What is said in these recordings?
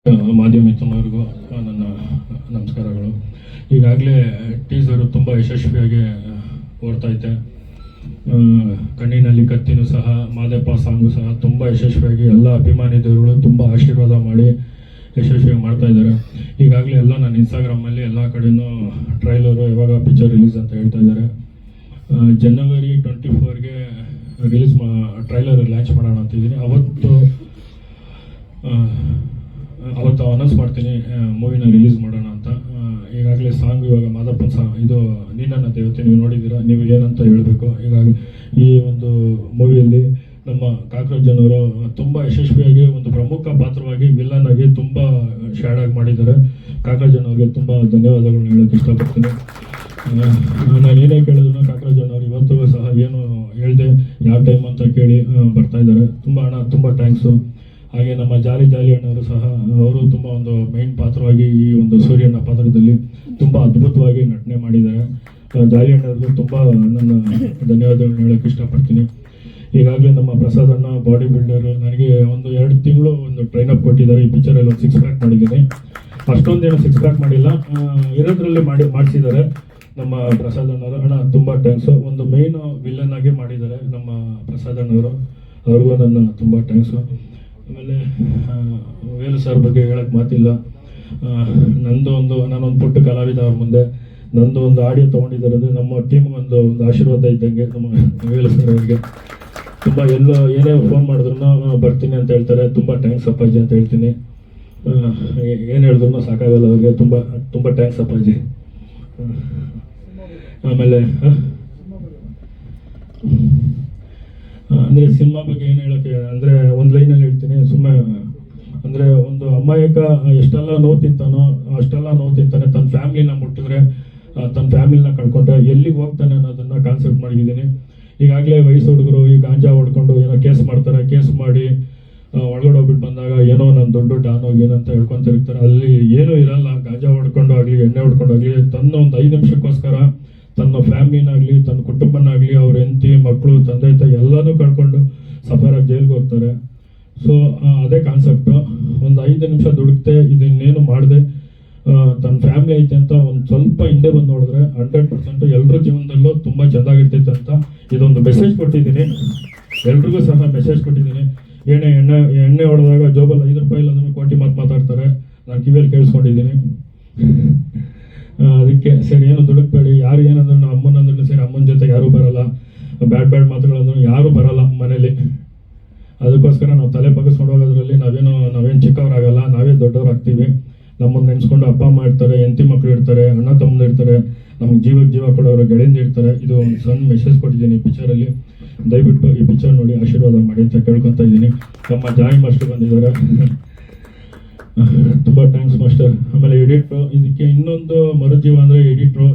ಮಾಧ್ಯಮ ಮಿತ್ರರಿಗೂ ನನ್ನ ನಮಸ್ಕಾರಗಳು. ಈಗಾಗಲೇ ಟೀಸರು ತುಂಬ ಯಶಸ್ವಿಯಾಗಿ ಓಡ್ತೈತೆ. ಕಣ್ಣಿನಲ್ಲಿ ಕತ್ತಿನೂ ಸಹ, ಮಾದಪ್ಪ ಸಾಂಗು ಸಹ ತುಂಬ ಯಶಸ್ವಿಯಾಗಿ ಎಲ್ಲ ಅಭಿಮಾನಿ ದೇವರುಗಳು ತುಂಬ ಆಶೀರ್ವಾದ ಮಾಡಿ ಯಶಸ್ವಿಯಾಗಿ ಮಾಡ್ತಾ ಇದ್ದಾರೆ. ಈಗಾಗಲೇ ಎಲ್ಲ ನನ್ನ ಇನ್ಸ್ಟಾಗ್ರಾಮಲ್ಲಿ ಎಲ್ಲ ಕಡೆಯೂ ಟ್ರೈಲರು ಯಾವಾಗ ಪಿಕ್ಚರ್ ರಿಲೀಸ್ ಅಂತ ಹೇಳ್ತಾ ಇದ್ದಾರೆ. ಜನವರಿ 24ಗೆ ರಿಲೀಸ್ ಟ್ರೈಲರ್ ಲಾಂಚ್ ಮಾಡೋಣ ಅಂತಿದ್ದೀನಿ. ಅವತ್ತು ಅನೌನ್ಸ್ ಮಾಡ್ತೀನಿ ಮೂವಿನ ರಿಲೀಸ್ ಮಾಡೋಣ ಅಂತ. ಈಗಾಗಲೇ ಸಾಂಗ್ ಇವಾಗ ಮಾದಪ್ಪನ ಸಾಂಗ್ ಇದು ನೀನನ್ನ ದೇವತೆ ನೀವು ನೋಡಿದ್ದೀರಾ, ನೀವು ಏನಂತ ಹೇಳಬೇಕು. ಈಗಾಗಲೇ ಈ ಒಂದು ಮೂವಿಯಲ್ಲಿ ನಮ್ಮ ಕಾಕ್ರೋಚ್ ಜನರು ತುಂಬ ಯಶಸ್ವಿಯಾಗಿ ಒಂದು ಪ್ರಮುಖ ಪಾತ್ರವಾಗಿ ವಿಲ್ಲನ್ ಆಗಿ ತುಂಬ ಶಾಡಾಗಿ ಮಾಡಿದ್ದಾರೆ. ಕಾಕ್ರೋಚ್ ಜನವ್ರಿಗೆ ತುಂಬ ಧನ್ಯವಾದಗಳನ್ನ ಹೇಳೋಕ್ಕೆ ಇಷ್ಟಪಡ್ತೀನಿ. ನಾನು ಏನೇ ಕೇಳಿದ್ರು ಕಾಕ್ರೋಚ್ ಜನವರು ಇವತ್ತು ಸಹ ಏನು ಹೇಳಿದೆ ಯಾವ ಟೈಮ್ ಅಂತ ಕೇಳಿ ಬರ್ತಾ ಇದ್ದಾರೆ. ತುಂಬ ಅಣ್ಣ ತುಂಬ ಥ್ಯಾಂಕ್ಸು. ಹಾಗೆ ನಮ್ಮ ಜಾಲಿ ಅಣ್ಣವರು ಸಹ ಅವರು ತುಂಬ ಒಂದು ಮೈನ್ ಪಾತ್ರವಾಗಿ ಈ ಒಂದು ಸೂರ್ಯನ ಪಾತ್ರದಲ್ಲಿ ತುಂಬ ಅದ್ಭುತವಾಗಿ ನಟನೆ ಮಾಡಿದ್ದಾರೆ. ಜಾಲಿ ಅಣ್ಣವ್ರಿಗೂ ತುಂಬ ನನ್ನ ಧನ್ಯವಾದಗಳನ್ನ ಹೇಳೋಕ್ಕೆ ಇಷ್ಟಪಡ್ತೀನಿ. ಈಗಾಗಲೇ ನಮ್ಮ ಪ್ರಸಾದ್ ಅಣ್ಣ ಬಾಡಿ ಬಿಲ್ಡರ್ ನನಗೆ 2 ತಿಂಗಳು ಒಂದು ಟ್ರೈನಪ್ ಕೊಟ್ಟಿದ್ದಾರೆ. ಈ ಪಿಕ್ಚರಲ್ಲಿ ಒಂದು 6 ಪ್ಯಾಕ್ ಮಾಡಿದ್ದೀನಿ. ಅಷ್ಟೊಂದೇನು 6 ಪ್ಯಾಕ್ ಮಾಡಿಲ್ಲ, ಇರೋದ್ರಲ್ಲಿ ಮಾಡಿಸಿದ್ದಾರೆ ನಮ್ಮ ಪ್ರಸಾದ್ ಅಣ್ಣವರು. ಅಣ್ಣ ತುಂಬ ಥ್ಯಾಂಕ್ಸು. ಒಂದು ಮೇಯ್ನು ವಿಲ್ಲನ್ ಆಗಿ ಮಾಡಿದ್ದಾರೆ ನಮ್ಮ ಪ್ರಸಾದ್ ಅಣ್ಣವರು, ಅವ್ರಿಗೂ ನನ್ನ ತುಂಬ ಥ್ಯಾಂಕ್ಸು. ಆಮೇಲೆ ವೇಲು ಸರ್ ಬಗ್ಗೆ ಹೇಳಕ್ಕೆ ಮಾತಿಲ್ಲ. ನಾನೊಂದು ಪುಟ್ಟ ಕಲಾವಿದ ಅವ್ರ ಮುಂದೆ ನಂದು ಒಂದು ಆಡಿಯೋ ತೊಗೊಂಡಿದ್ದಾರೆ. ನಮ್ಮ ಟೀಮ್ಗೆ ಒಂದು ಆಶೀರ್ವಾದ ಇದ್ದಂಗೆ ನಮ್ಮ ವೇಲು ಸರ್ ಅವರಿಗೆ ತುಂಬ ಏನೇ ಫೋನ್ ಮಾಡಿದ್ರು ಬರ್ತೀನಿ ಅಂತ ಹೇಳ್ತಾರೆ. ತುಂಬ ಥ್ಯಾಂಕ್ಸ್ ಅಪ್ಪಾಜಿ ಅಂತ ಹೇಳ್ತೀನಿ. ಏನು ಹೇಳಿದ್ರು ಸಾಕಾಗಲ್ಲ ಅವ್ರಿಗೆ. ತುಂಬ ತುಂಬ ಥ್ಯಾಂಕ್ಸ್ ಅಪ್ಪಾಜಿ. ಆಮೇಲೆ ಅಂದರೆ ಸಿನಿಮಾ ಬಗ್ಗೆ ಏನು ಹೇಳೋಕ್ಕೆ ಅಂದರೆ ಒಂದು ಲೈನಲ್ಲಿ ಹೇಳ್ತೀನಿ. ಸುಮ್ಮನೆ ಅಂದರೆ ಒಂದು ಅಮಾಯಕ ಎಷ್ಟೆಲ್ಲ ನೋವು ತಿಂತಾನೋ ಅಷ್ಟೆಲ್ಲ ನೋವು ತಿಂತಾನೆ. ತನ್ನ ಫ್ಯಾಮಿಲಿನ ಮುಟ್ಟಿದ್ರೆ, ತನ್ನ ಫ್ಯಾಮಿಲಿನ ಕಳ್ಕೊಂಡ್ರೆ ಎಲ್ಲಿಗೆ ಹೋಗ್ತಾನೆ ಅನ್ನೋದನ್ನು ಕಾನ್ಸೆಪ್ಟ್ ಮಾಡಿದ್ದೀನಿ. ಈಗಾಗಲೇ ವಯಸ್ಸು ಹುಡುಗರು ಈ ಗಾಂಜಾ ಹೊಡ್ಕೊಂಡು ಏನೋ ಕೇಸ್ ಮಾಡ್ತಾರೆ. ಕೇಸ್ ಮಾಡಿ ಒಳಗಡೆ ಹೋಗ್ಬಿಟ್ಟು ಬಂದಾಗ ಏನೋ ನಾನು ದೊಡ್ಡ ಡಾನ್ ಹೋಗಿ ಏನಂತ ಹೇಳ್ಕೊತಿರ್ತಾರೆ. ಅಲ್ಲಿ ಏನೂ ಇರಲ್ಲ. ಗಾಂಜಾ ಹೊಡ್ಕೊಂಡು ಆಗಲಿ, ಎಣ್ಣೆ ಹೊಡ್ಕೊಂಡಾಗಲಿ, ತನ್ನ ಒಂದು 5 ನಿಮಿಷಕ್ಕೋಸ್ಕರ ತನ್ನ ಫ್ಯಾಮಿಲಿನಾಗಲಿ, ತನ್ನ ಕುಟುಂಬನಾಗಲಿ, ಅವ್ರ ಹೆಂಡತಿ ಮಕ್ಕಳು ತಂದೆ ತಾಯಿ ಎಲ್ಲನೂ ಕಳ್ಕೊಂಡು ಸಫರಾಗಿ ಜೈಲಿಗೆ ಹೋಗ್ತಾರೆ. ಸೊ ಅದೇ ಕಾನ್ಸೆಪ್ಟು. ಒಂದು 5 ನಿಮಿಷ ದುಡುಕ್ತೆ ಇದನ್ನೇನು ಮಾಡಿದೆ ತನ್ನ ಫ್ಯಾಮಿಲಿ ಐತೆ ಅಂತ ಒಂದು ಸ್ವಲ್ಪ ಹಿಂದೆ ಬಂದು ನೋಡಿದ್ರೆ 100% ಎಲ್ಲರ ಜೀವನದಲ್ಲೂ ತುಂಬ ಚೆಂದಾಗಿರ್ತೈತೆ ಅಂತ ಇದೊಂದು ಮೆಸೇಜ್ ಕೊಟ್ಟಿದ್ದೀನಿ. ಎಲ್ರಿಗೂ ಸಹ ಮೆಸೇಜ್ ಕೊಟ್ಟಿದ್ದೀನಿ. ಎಣ್ಣೆ ಹೊಡೆದಾಗ ಜೋಬಲ್ಲಿ 5 ರೂಪಾಯಿ ಇಲ್ಲಂದ್ರೆ ಕೋಟಿ ಮಾತಾಡ್ತಾರೆ. ನಾನು ಕಿವಿಯಲ್ಲಿ ಕೇಳಿಸ್ಕೊಂಡಿದ್ದೀನಿ. ಅದಕ್ಕೆ ಸರಿ ಏನು ದುಡುಕ್ಬೇಡಿ. ಯಾರು ಏನಂದ್ರೆ ನಾವು ಅಮ್ಮನಂದ್ರೂ ಸರಿ, ಅಮ್ಮನ ಜೊತೆ ಯಾರೂ ಬರಲ್ಲ. ಬ್ಯಾಡ್ ಮಾತುಗಳಂದ್ರೂ ಯಾರೂ ಬರಲ್ಲ ಮನೇಲಿ. ಅದಕ್ಕೋಸ್ಕರ ನಾವು ತಲೆ ಬಗ್ಗಿಸ್ಕೊಂಡು ಹೋಗೋದ್ರಲ್ಲಿ ನಾವೇನು ಚಿಕ್ಕವರಾಗಲ್ಲ, ನಾವೇ ದೊಡ್ಡವರಾಗ್ತೀವಿ. ನಮ್ಮನ್ನು ನೆನೆಸ್ಕೊಂಡು ಅಪ್ಪ ಅಮ್ಮ ಇರ್ತಾರೆ, ಹೆಂಡತಿ ಮಕ್ಕಳು ಇರ್ತಾರೆ, ಅಣ್ಣ ತಮ್ಮಂದು ಇರ್ತಾರೆ, ನಮ್ಗೆ ಜೀವ ಕೊಡೋರು ಗೆಳೆಯಿಂದ ಇರ್ತಾರೆ. ಇದು ಒಂದು ಸಣ್ಣ ಮೆಸೇಜ್ ಕೊಟ್ಟಿದ್ದೀನಿ ಈ ಪಿಕ್ಚರಲ್ಲಿ. ದಯವಿಟ್ಟು ಈ ಪಿಕ್ಚರ್ ನೋಡಿ ಆಶೀರ್ವಾದ ಮಾಡಿ ಅಂತ ಕೇಳ್ಕೊತಾ ಇದ್ದೀನಿ. ನಮ್ಮ ಜಾಯಿ ಮಾಸ್ಟರ್ ಬಂದಿದ್ದಾರೆ, ತುಂಬ ಥ್ಯಾಂಕ್ಸ್ ಮಾಸ್ಟರ್. ಆಮೇಲೆ ಎಡಿಟ್ರು, ಇದಕ್ಕೆ ಇನ್ನೊಂದು ಮರುಜೀವ ಅಂದರೆ ಎಡಿಟ್ರು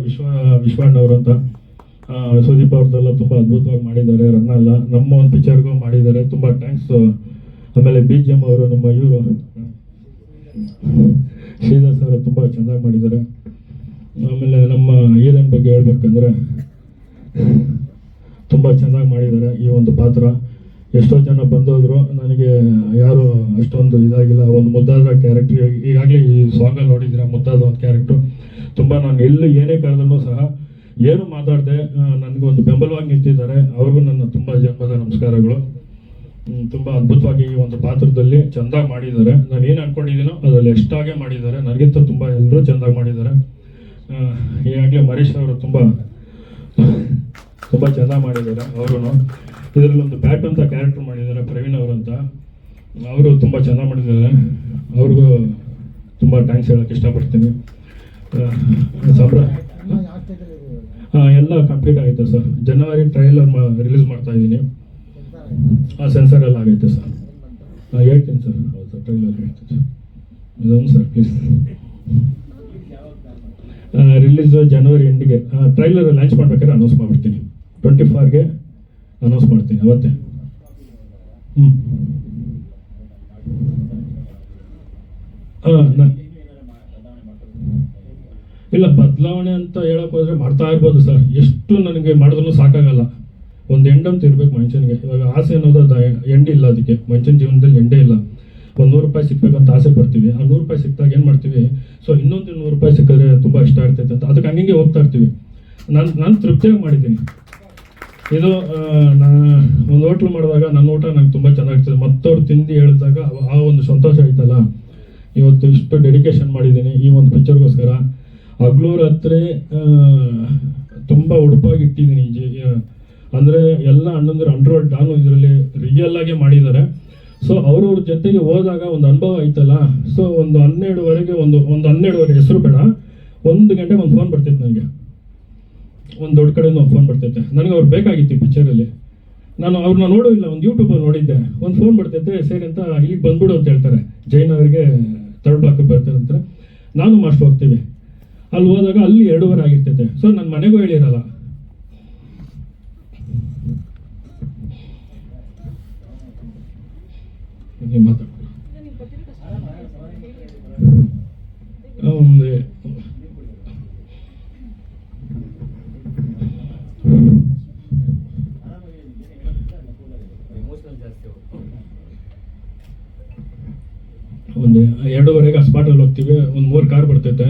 ವಿಶ್ವಣ್ಣವರು ಅಂತ ಸುದೀಪ್ ಅವ್ರದ್ದೆಲ್ಲ ತುಂಬ ಅದ್ಭುತವಾಗಿ ಮಾಡಿದ್ದಾರೆ. ರನ್ನಲ್ಲ ನಮ್ಮ ಒಂದು ಪಿಕ್ಚರ್ಗೂ ಮಾಡಿದ್ದಾರೆ. ತುಂಬ ಥ್ಯಾಂಕ್ಸ್. ಆಮೇಲೆ BGM ಅವರು ನಮ್ಮ ಇವರು ಶ್ರೀಧರ್ ಸರ್ ತುಂಬ ಚೆನ್ನಾಗಿ ಮಾಡಿದ್ದಾರೆ. ಆಮೇಲೆ ನಮ್ಮ ಹೀರೋಯಿನ್ ಬಗ್ಗೆ ಹೇಳ್ಬೇಕಂದ್ರೆ ತುಂಬ ಚೆನ್ನಾಗಿ ಮಾಡಿದ್ದಾರೆ ಈ ಒಂದು ಪಾತ್ರ. ಎಷ್ಟೋ ಜನ ಬಂದೋದ್ರು, ನನಗೆ ಯಾರು ಅಷ್ಟೊಂದು ಇದಾಗಿಲ್ಲ. ಒಂದು ಮುದ್ದಾದ ಕ್ಯಾರೆಕ್ಟ್ರ್. ಈಗಾಗಲೇ ಈ ಸಾಂಗಲ್ಲಿ ನೋಡಿದ್ದೀರಾ, ಮುದ್ದಾದ ಒಂದು ಕ್ಯಾರೆಕ್ಟ್ರು. ತುಂಬ ನಾನು ಏನೇ ಕರೆದ್ರೂ ಸಹ ಏನು ಮಾತಾಡದೆ ನನಗೊಂದು ಬೆಂಬಲವಾಗಿ ನಿಂತಿದ್ದಾರೆ. ಅವ್ರಿಗೂ ನನ್ನ ತುಂಬ ಜನ್ಮದ ನಮಸ್ಕಾರಗಳು. ತುಂಬ ಅದ್ಭುತವಾಗಿ ಈ ಒಂದು ಪಾತ್ರದಲ್ಲಿ ಚೆಂದಾಗಿ ಮಾಡಿದ್ದಾರೆ. ನಾನು ಏನು ಅಂದ್ಕೊಂಡಿದ್ದೀನೋ ಅದರಲ್ಲಿ ಎಷ್ಟಾಗೆ ಮಾಡಿದ್ದಾರೆ. ನನಗಿಂತ ತುಂಬ ಎಲ್ಲರೂ ಚೆಂದಾಗಿ ಮಾಡಿದ್ದಾರೆ. ಈಗಾಗಲೇ ಮರೀಶ್ ಅವರು ತುಂಬ ಚೆನ್ನಾಗಿ ಮಾಡಿದ್ದಾರೆ. ಅವರು ಇದರಲ್ಲಿ ಒಂದು ಬ್ಯಾಟ್ ಅಂತ ಕ್ಯಾರೆಕ್ಟರ್ ಮಾಡಿದ್ದಾರೆ, ಪ್ರವೀಣ್ ಅವರು ಅಂತ. ಅವರು ತುಂಬ ಚೆನ್ನಾಗಿ ಮಾಡಿದ್ದಾರೆ. ಅವ್ರಿಗೂ ತುಂಬ ಥ್ಯಾಂಕ್ಸ್ ಹೇಳೋಕ್ಕೆ ಇಷ್ಟಪಡ್ತೀನಿ. ಎಲ್ಲ ಕಂಪ್ಲೀಟ್ ಆಗೈತೆ ಸರ್. ಜನವರಿ ಟ್ರೈಲರ್ ರಿಲೀಸ್ ಮಾಡ್ತಾ ಇದ್ದೀನಿ. ಸೆನ್ಸರ್ ಎಲ್ಲ ಆಗೈತೆ ಸರ್. ಹೇಳ್ತೀನಿ ಸರ್. ಹೌದು ಸರ್, ಟ್ರೈಲರ್ ಹೇಳ್ತೀನಿ ಸರ್. ಇದೊಂದು ಸರ್ ಪ್ಲೀಸ್. ರಿಲೀಸ್ ಜನವರಿ ಎಂಡಿಗೆ. ಟ್ರೈಲರ್ ಲಾಂಚ್ ಮಾಡ್ಬೇಕಾದ್ರೆ ಅನೌನ್ಸ್ ಮಾಡಿಬಿಡ್ತೀನಿ. 24ಗೆ ಅನೌನ್ಸ್ ಮಾಡ್ತೀನಿ ಅವತ್ತೇ. ಇಲ್ಲ, ಬದಲಾವಣೆ ಅಂತ ಹೇಳಕ್ ಹೋದ್ರೆ ಮಾಡ್ತಾ ಇರ್ಬೋದು ಸರ್. ಎಷ್ಟು ನನಗೆ ಮಾಡಿದ್ರೂ ಸಾಕಾಗಲ್ಲ. ಒಂದು ಎಂಡ್ ಅಂತ ಇರ್ಬೇಕು ಮನುಷ್ಯನಿಗೆ. ಇವಾಗ ಆಸೆ ಅನ್ನೋದು ಎಂಡ್ ಇಲ್ಲ, ಅದಕ್ಕೆ ಮನುಷ್ಯನ ಜೀವನದಲ್ಲಿ ಎಂಡೇ ಇಲ್ಲ. ಒಂದು 100 ರೂಪಾಯಿ ಸಿಕ್ಬೇಕಂತ ಆಸೆ ಪಡ್ತೀವಿ. ಆ 100 ರೂಪಾಯಿ ಸಿಕ್ಕಿದಾಗ ಏನು ಮಾಡ್ತೀವಿ, ಸೊ ಇನ್ನೊಂದು 100 ರೂಪಾಯಿ ಸಿಕ್ಕಿದ್ರೆ ತುಂಬ ಇಷ್ಟ ಆಗ್ತೈತೆ ಅಂತ ಅದಕ್ಕೆ ಹಂಗೆ ಹೋಗ್ತಾ ಇರ್ತೀವಿ. ನಾನು ತೃಪ್ತಿಯಾಗಿ ಮಾಡಿದ್ದೀನಿ. ಇದು ಒಂದು ಹೋಟ್ಲು ಮಾಡಿದಾಗ ನನ್ನ ಊಟ ನಂಗೆ ತುಂಬ ಚೆನ್ನಾಗಿರ್ತದೆ. ಮತ್ತವ್ರು ತಿಂದು ಹೇಳಿದಾಗ ಆ ಒಂದು ಸಂತೋಷ ಐತಲ್ಲ. ಇವತ್ತು ಇಷ್ಟು ಡೆಡಿಕೇಶನ್ ಮಾಡಿದ್ದೀನಿ ಈ ಒಂದು ಪಿಕ್ಚರ್ಗೋಸ್ಕರ. ಹಗಲು ರಾತ್ರಿ ತುಂಬ ಉಡುಪಾಗಿ ಇಟ್ಟಿದ್ದೀನಿ. ಅಂದರೆ ಎಲ್ಲ ಅಣ್ಣಂದಿರು ಅಂಡರ್ವರ್ಲ್ಡ್ ನಾನು ಇದರಲ್ಲಿ ರಿಯಲ್ ಆಗಿ ಮಾಡಿದ್ದಾರೆ. ಸೊ ಅವ್ರವ್ರ ಜೊತೆಗೆ ಹೋದಾಗ ಒಂದು ಅನುಭವ ಐತಲ್ಲ. ಸೊ ಒಂದು 12ವರೆಗೆ ಒಂದು 12ವರೆ ಹೆಸರು ಬೇಡ, 1 ಗಂಟೆಗೆ ಒಂದು ಫೋನ್ ಬರ್ತೈತೆ ನನಗೆ. ಒಂದು ದೊಡ್ಡ ಕಡೆಯಿಂದ ಒಂದು ಫೋನ್ ಬರ್ತೈತೆ ನನಗೆ. ಅವ್ರು ಬೇಕಾಗಿತ್ತು ಈ ಪಿಕ್ಚರಲ್ಲಿ. ನಾನು ಅವ್ರನ್ನ ನೋಡೋದಿಲ್ಲ, ಒಂದು ಯೂಟ್ಯೂಬಲ್ಲಿ ನೋಡಿದ್ದೆ. ಒಂದು ಫೋನ್ ಬರ್ತೈತೆ, ಸರಿ ಅಂತ ಇಲ್ಲಿಗೆ ಬಂದ್ಬಿಡು ಅಂತ ಹೇಳ್ತಾರೆ. ಜೈನವರಿಗೆ 3rd ಬ್ಲಾಕ್ ಬರ್ತಾರೆ ಅಂತ. ನಾನು ಮಾಸ್ಟರ್ ಹೋಗ್ತೀವಿ. ಅಲ್ಲಿ ಹೋದಾಗ ಅಲ್ಲಿ 2:30 ಆಗಿರ್ತೈತೆ. ಸೊ ನನ್ನ ಮನೆಗೂ ಹೇಳಿರಲ್ಲ. ಒಂದು 2:30 ಸ್ಪಾಟಲ್ಲಿ ಹೋಗ್ತೀವಿ. ಒಂದು 3 ಕಾರ್ ಬರ್ತೈತೆ.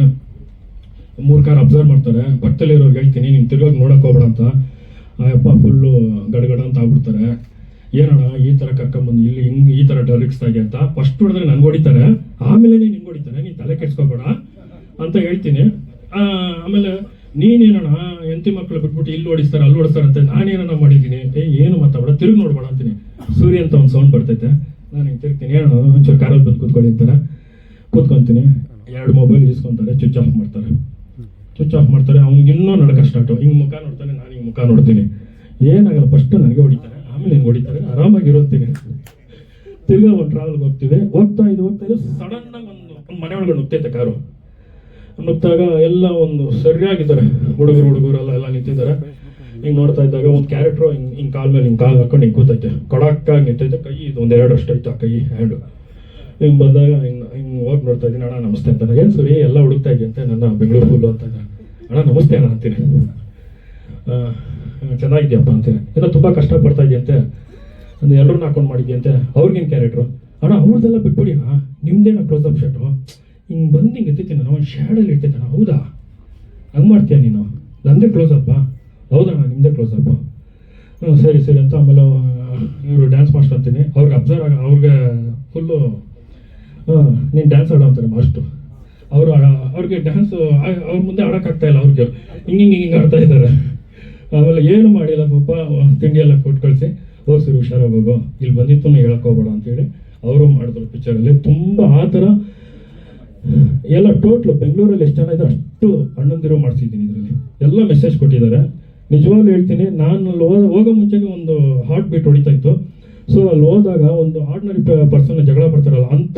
3 ಕಾರ್ ಅಬ್ಸರ್ವ್ ಮಾಡ್ತಾರೆ. ಪಕ್ಕದಲ್ಲಿ ಇರೋರ್ಗೆ ಹೇಳ್ತೀನಿ, ನೀನು ತಿರ್ಗೋಗಿ ನೋಡಕ್ ಹೋಗ್ಬೇಡ ಅಂತ. ಅಯ್ಯಪ್ಪ ಫುಲ್ಲು ಗಡಗಡ ಅಂತ ಆಗ್ಬಿಡ್ತಾರೆ. ಏನಣ್ಣ ಈ ಥರ ಕರ್ಕೊಂಬಂದು ಇಲ್ಲಿ ಹಿಂಗೆ ಈ ಥರ ಡರಿಕ್ಸ್ತಾಗೆ ಅಂತ ಫಸ್ಟ್ ಹೊಡೆದ್ರೆ ನನ್ಗೆ ಹೊಡಿತಾರೆ, ಆಮೇಲೆ ನಿನ್ಗೆ ಹೊಡಿತಾರೆ, ನೀನು ತಲೆ ಕೆಡ್ಸ್ಕೋಬೇಡ ಅಂತ ಹೇಳ್ತೀನಿ. ಆಮೇಲೆ ನೀನೇನಣ್ಣ ಹೆಂಡತಿ ಮಕ್ಕಳು ಬಿಟ್ಬಿಟ್ಟು ಇಲ್ಲಿ ಓಡಿಸ್ತಾರೆ ಅಲ್ಲಿ ಓಡಿಸ್ತಾರೆ ಅಂತ ನಾನೇನಣ್ಣ ಮಾಡಿದ್ದೀನಿ. ಏನು ಮಾತಾಡ, ತಿರುಗಿ ನೋಡ್ಬೇಡ ಅಂತೀನಿ. ಸೂರ್ಯ ಅಂತ ಒಂದು ಸೌಂಡ್ ಬರ್ತೈತೆ. ನಾನು ಹಿಂಗೆ ತಿರ್ಗ್ತೀನಿ, ಏನಣ್ಣ ಒಂಚೂರು ಕಾರಲ್ಲಿ ಬಂದು ಕೂತ್ಕೊಳ್ಳಿ ಅಂತಾರೆ. ಕೂತ್ಕೊತೀನಿ. 2 ಮೊಬೈಲ್ ಇಸ್ಕೊತಾರೆ, ಸ್ವಿಚ್ ಆಫ್ ಮಾಡ್ತಾರೆ. ಅವ್ನಿಗೆ ಇನ್ನೂ ನಡಕ ಸ್ಟಾರ್ಟು. ಹಿಂಗೆ ಮುಖ ನೋಡ್ತಾನೆ, ನಾನು ಹಿಂಗೆ ಮುಖ ನೋಡ್ತೀನಿ. ಏನಾಗಲ್ಲ, ಫಸ್ಟ್ ನನಗೆ ಹೊಡಿತಾರೆ, ಆಮೇಲೆ ಹಿಂಗೆ ಹೊಡಿತಾರೆ. ಆರಾಮಾಗಿರೋತೀನಿ. ತಿರ್ಗಾ ಒಂದು ಟ್ರಾವೆಲ್ಗೆ ಹೋಗ್ತಾ ಇದ್ದು ಸಡನ್ನಾಗಿ ಒಂದು ಮನೆ ಒಳಗಡೆ ನುಗ್ತೈತೆ ಕಾರು. ನುಗ್ತಾಗ ಎಲ್ಲ ಒಂದು ಸರಿಯಾಗಿದ್ದಾರೆ ಹುಡುಗರೆಲ್ಲ ಎಲ್ಲ ನಿಂತಿದ್ದಾರೆ. ಹಿಂಗೆ ನೋಡ್ತಾ ಇದ್ದಾಗ ಒಂದು ಕ್ಯಾರೆಕ್ಟ್ರು ಹಿಂಗೆ ಕಾಲ್ ಮೇಲೆ ಹಿಂಗೆ ಕಾಲು ಹಾಕೊಂಡು ಹಿಂಗೆ ಕೂತೈತೆ. ಕೊಡಕ್ಕಾಗಿ ನಿಂತೈತೆ. ಕೈ ಇದು 1-2 ಅಷ್ಟು ಐತೆ ಆ ಕೈ ಹ್ಯಾಂಡು. ಹಿಂಗೆ ಬಂದಾಗ ಹಿಂಗೆ ಹೋಗಿ ನೋಡ್ತಾ ಇದ್ದೀನಿ. ಅಣ್ಣ ನಮಸ್ತೆ ಅಂತಾನೆ. ಏನು ಸರಿ ಎಲ್ಲ ಹುಡುಕ್ತಾ ಇದೆಯಂತೆ ನನ್ನ ಬೆಂಗಳೂರು ಫುಲ್ಲು ಅಂತ. ಅಣ್ಣ ನಮಸ್ತೆ ಅಣ್ಣ ಅಂತೀನಿ. ಚೆನ್ನಾಗಿದೆಯಪ್ಪ ಅಂತೀನಿ. ಏನೋ ತುಂಬ ಕಷ್ಟಪಡ್ತಾ ಇದೆಯಂತೆ, ಒಂದು ಎಲ್ಲರನ್ನ ಹಾಕೊಂಡು ಮಾಡಿದ್ಯಂತೆ. ಅವ್ರಿಗೇನು ಕ್ಯಾರೆಕ್ಟ್ರು ಅಣ್ಣ ಅವ್ರದ್ದೆಲ್ಲ ಬಿಟ್ಬಿಡಿ ಅಣ್ಣ, ನಿಮ್ದೇನ ಕ್ಲೋಸಪ್ ಶರ್ಟು ಹಿಂಗೆ ಬಂದು ಹಿಂಗೆ ಎತ್ತೈತೀನಿ ನಾನು, ಒಂದು ಶ್ಯಾಡಲ್ಲಿ ಇರ್ತೈತೆ. ಹೌದಾ ಹಂಗೆ ಮಾಡ್ತೀಯ ನೀನು? ನಂದೇ ಕ್ಲೋಸಪ್ಪ. ಹೌದಣ್ಣ ನಿಮ್ಮದೇ ಕ್ಲೋಸಪ್ಪು. ಸರಿ ಅಂತ. ಆಮೇಲೆ ಇವರು ಡ್ಯಾನ್ಸ್ ಮಾಸ್ಟರ್ ಅಂತೀನಿ. ಅವ್ರಿಗೆ ಫುಲ್ಲು ನೀನು ಡ್ಯಾನ್ಸ್ ಆಡೋ ಅಂತಾರೆ ಮಾಸ್ಟ್ರು. ಅವ್ರಿಗೆ ಡ್ಯಾನ್ಸು ಅವ್ರ ಮುಂದೆ ಆಡೋಕ್ಕಾಗ್ತಾ ಇಲ್ಲ. ಅವ್ರಿಗೆ ಹಿಂಗೆ ಆಡ್ತಾ ಇದ್ದಾರೆ. ಆಮೇಲೆ ಏನು ಮಾಡಿಲ್ಲ ಪಾಪ, ತಿಂಡಿ ಎಲ್ಲ ಕೊಟ್ಟು ಕಳಿಸಿ ಹೋಗ್ಸಿರಿ ಹುಷಾರಾಗಿ ಹೋಗೋ, ಇಲ್ಲಿ ಬಂದಿತ್ತು ಹೇಳಕ್ ಹೋಗ್ಬೇಡ ಅಂತೇಳಿ ಅವರು ಮಾಡಿದ್ರು ಪಿಕ್ಚರಲ್ಲಿ. ತುಂಬ ಆ ಥರ ಎಲ್ಲ ಟೋಟ್ಲು ಬೆಂಗಳೂರಲ್ಲಿ ಎಷ್ಟು ಜನ ಇದ್ದಾರೆ ಅಷ್ಟು ಅಣ್ಣಂದಿರು ಮಾಡಿಸಿದ್ದೀನಿ. ಇದರಲ್ಲಿ ಎಲ್ಲ ಮೆಸೇಜ್ ಕೊಟ್ಟಿದ್ದಾರೆ. ನಿಜವಾಗ್ಲೂ ಹೇಳ್ತೀನಿ, ನಾನು ಅಲ್ಲಿ ಹೋಗೋ ಮುಂಚೆಗೆ ಒಂದು ಹಾರ್ಟ್ ಬೀಟ್ ಹೊಡಿತಾ ಇತ್ತು. ಸೊ ಅಲ್ಲಿ ಹೋದಾಗ ಒಂದು ಆರ್ಡಿನರಿ ಪರ್ಸನ್ ಜಗಳ ಬರ್ತಾರಲ್ಲ ಅಂಥ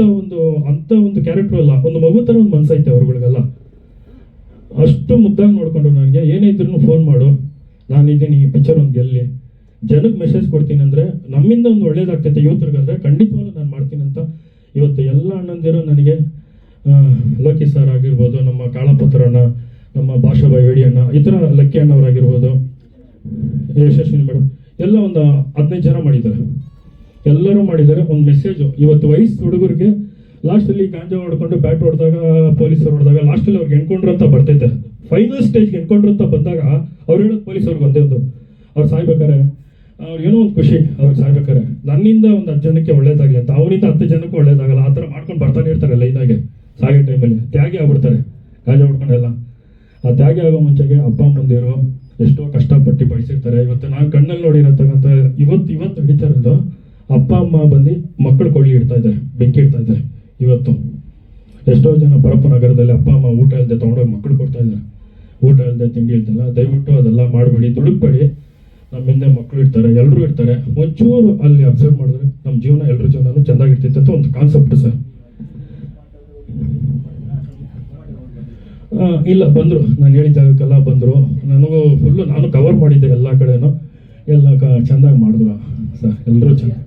ಒಂದು ಕ್ಯಾರೆಕ್ಟರ್ ಅಲ್ಲ, ಒಂದು ಮಗು ಥರ ಒಂದು ಮನಸ್ಸೈತೆ ಅವ್ರುಗಳಿಗೆಲ್ಲ. ಅಷ್ಟು ಮುದ್ದಾಗಿ ನೋಡ್ಕೊಂಡ್ರು. ನನಗೆ ಏನೇ ಇದ್ರೂ ಫೋನ್ ಮಾಡು, ನಾನಿದ್ದೀನಿ, ಈ ಪಿಕ್ಚರ್ ಒಂದು ಗೆಲ್ಲಿ, ಜನಕ್ಕೆ ಮೆಸೇಜ್ ಕೊಡ್ತೀನಿ. ಅಂದರೆ ನಮ್ಮಿಂದ ಒಂದು ಒಳ್ಳೇದಾಗ್ತೈತೆ ಯೂತ್ರಿಗಂದರೆ ಖಂಡಿತವಾಗ್ಲೂ ನಾನು ಮಾಡ್ತೀನಿ ಅಂತ. ಇವತ್ತು ಎಲ್ಲ ಅಣ್ಣಂದಿರು ನನಗೆ, ಲೋಕಿ ಸರ್ ಆಗಿರ್ಬೋದು, ನಮ್ಮ ಕಾಳಪತ್ರಣ್ಣ, ನಮ್ಮ ಭಾಷಾಬಾಯಿ ವೇಡಿ ಅಣ್ಣ, ಈ ಥರ ಲಕ್ಕಿ ಅಣ್ಣವರಾಗಿರ್ಬೋದು, ಯಶಸ್ವಿನಿ ಮೇಡಮ್, ಎಲ್ಲ ಒಂದು 15 ಜನ ಮಾಡಿದ್ದಾರೆ. ಎಲ್ಲರೂ ಮಾಡಿದ್ದಾರೆ. ಒಂದು ಮೆಸೇಜು ಇವತ್ತು ವಯಸ್ಸು ಹುಡುಗರಿಗೆ ಲಾಸ್ಟಲ್ಲಿ ಗಾಂಜಾ ಹೊಡ್ಕೊಂಡು ಬ್ಯಾಟ್ ಹೊಡೆದಾಗ, ಪೊಲೀಸರು ಹೊಡೆದಾಗ ಲಾಸ್ಟಲ್ಲಿ ಅವ್ರಿಗೆ ಎಣ್ಕೊಂಡ್ರು ಅಂತ ಬರ್ತೈತೆ. ಫೈನಲ್ ಸ್ಟೇಜ್ಗೆ ಎಣ್ಕೊಂಡ್ರು ಅಂತ ಬಂದಾಗ ಅವ್ರು ಹೇಳೋದು ಪೊಲೀಸವ್ರಿಗೆ ಒಂದೇ ಒಂದು, ಅವ್ರು ಸಾಯ್ಬೇಕಾರೆ ಅವ್ರಿಗೇನೋ ಒಂದು ಖುಷಿ, ಅವ್ರಿಗೆ ಸಾಯ್ಬೇಕಾರೆ ನನ್ನಿಂದ ಒಂದು 10 ಜನಕ್ಕೆ ಒಳ್ಳೇದಾಗಲಿ ಅಂತ. ಅವನಿಂದ 10 ಜನಕ್ಕೆ ಒಳ್ಳೇದಾಗಲ್ಲ. ಆ ಥರ ಮಾಡ್ಕೊಂಡು ಬರ್ತಾನೆ ಇರ್ತಾರೆ ಲೈನಾಗೆ. ಸಾಗೋ ಟೈಮಲ್ಲಿ ತ್ಯಾಗಿ ಆಗ್ಬಿಡ್ತಾರೆ ಗಾಂಜಾ ಹೊಡ್ಕೊಂಡೆಲ್ಲ. ಆ ತ್ಯಾಗಿ ಆಗೋ ಮುಂಚೆಗೆ ಅಪ್ಪ ಅಮ್ಮಂದಿರು ಎಷ್ಟೋ ಕಷ್ಟಪಟ್ಟು ಬಳಸಿರ್ತಾರೆ. ಇವತ್ತು ನಾನು ಕಣ್ಣಲ್ಲಿ ನೋಡಿರತಕ್ಕಂಥ ಇವತ್ತು ಹಿಡಿತಾ ಇರೋದು, ಅಪ್ಪ ಅಮ್ಮ ಬಂದು ಮಕ್ಕಳು ಕೊಳ್ಳಿ ಇಡ್ತಾ ಇದ್ದಾರೆ, ಬೆಂಕಿ ಇಡ್ತಾ ಇದ್ದಾರೆ. ಇವತ್ತು ಎಷ್ಟೋ ಜನ ಪರಪ್ಪ ನಗರದಲ್ಲಿ ಅಪ್ಪ ಅಮ್ಮ ಊಟ ಇಲ್ಲದೆ ತೊಗೊಂಡೋಗಿ ಮಕ್ಕಳು ಕೊಡ್ತಾ ಇದ್ದಾರೆ. ಊಟ ಇಲ್ಲದೆ ತಿಂಡಿ ಇಲ್ದಲ್ಲ. ದಯವಿಟ್ಟು ಅದೆಲ್ಲ ಮಾಡಬೇಡಿ, ದುಡುಕ್ಬೇಡಿ. ನಮ್ಮ ಹಿಂದೆ ಮಕ್ಕಳು ಇರ್ತಾರೆ, ಎಲ್ಲರೂ ಇರ್ತಾರೆ. ಒಂಚೂರು ಅಲ್ಲಿ ಅಬ್ಸರ್ವ್ ಮಾಡಿದ್ರೆ ನಮ್ಮ ಜೀವನ, ಎಲ್ಲರ ಜೀವನನೂ ಚೆಂದಾಗಿರ್ತೈತೆ ಅಂತ ಒಂದು ಕಾನ್ಸೆಪ್ಟ್ ಸರ್. ಇಲ್ಲ ಬಂದರು, ನಾನು ಹೇಳಿದ ಜಾಗಕ್ಕೆಲ್ಲ ಬಂದರು. ನನಗೂ ಫುಲ್ಲು ನಾನು ಕವರ್ ಮಾಡಿದ್ದೆ ಎಲ್ಲ ಕಡೆನೂ. ಎಲ್ಲ ಚೆಂದಾಗಿ ಮಾಡಿದ್ರು ಸರ್, ಎಲ್ಲರೂ ಚೆನ್ನಾಗಿ.